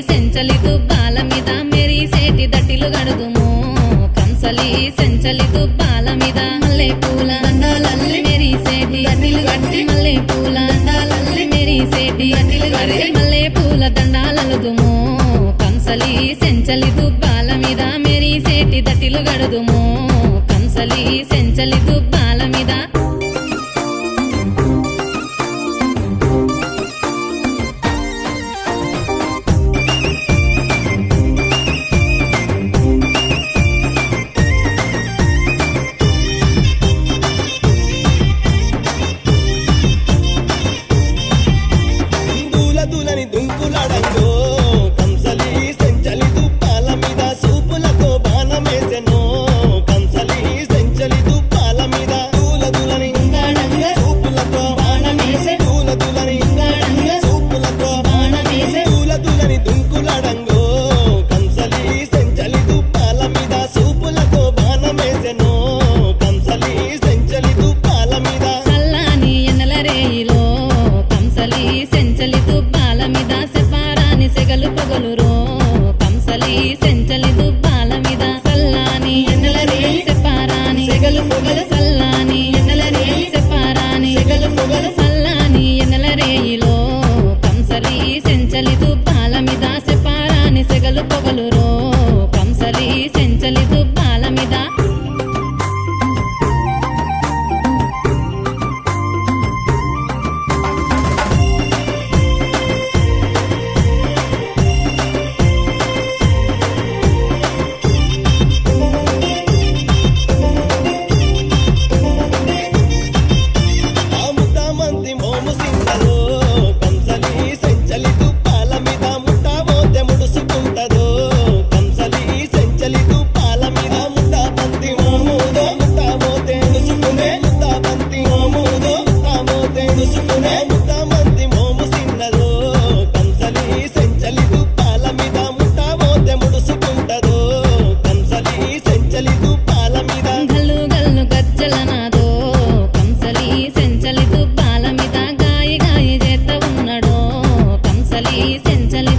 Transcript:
సెంచలి దుబ్బాల మీద మెరిసేటి దట్టిలు గడుదుము కంసలి సెంచలి దుబ్బాల మీద మల్లె పూల దండాలల్లి మెరిసేటి దట్టిలు గట్టి మల్లె పూల దండాలల్లి మెరిసేటి దట్టిలు గట్టి మల్లె పూల దండాలలుదుము కంసలి సెంచలి దుబ్బాల మీద మెరిసేటి దట్టిలు గడుదుము కంసలి సెంచలి దుబ్బాల మీద దులని దుంకులాడంగో కంసలి సెంచలి దుప్పాల మీద సూపులతో బాణమేసెనో కంసలి సెంచలి దుప్పాల మీద దులని సూపులతో బాణమేసె దులని సూపులతో బాణమేసె దులని దుంకులాడంగో కంసలి సెంచలి దుప్పాల మీద సూపులతో బాణమేసెనో కంసలి సెంచలి దుప్పాల మీద సల్లాని ఎన్నెల రేయిలో కంసలి సెంచలి దుబ్బాల మీద సెపారాని సెగలు పొగలురో కంసలి సెంచలి దుబ్బాల మీద సల్లాని ఎన్నెల రేయి సెపారాని సెగలు పొగలు సల్లాని ఎన్నెల రేయి సెపారాని సెగలు పొగలు సల్లాని ఎన్నెల రేయిలో కంసలి సెంచలి దుబ్బాల మీద సెపారాని సెగలు పొగలురో కంసలి సెంచలి దుబ్బాల మీద మోము సింగలో కంసలి సెంచలి దుప్పాల మీద ముట్టాబోతే ముడుసుకుంటదో కంసలి సెంచలి దుప్పాల మీద ముట్టాబంతి మోముదో ముట్టాబోతే ముడుసుకునే ముట్టాబంతి మోముదో ముట్టాబోతే ముడుసుకునే ముట్టాబంతి మోము సిన్నదో కంసలి సెంచలి దుప్పాల మీద ముట్టాబోతే ముడుసుకుంటదో కంసలి సెంచలి దుప్పాల మీద గల్లు గల్లు గజ్జల నాదో కంసలి సెంచలి దుబ్బాల మీద గాయి గాయి చేత ఉన్నాడో కంసలి సెంచలి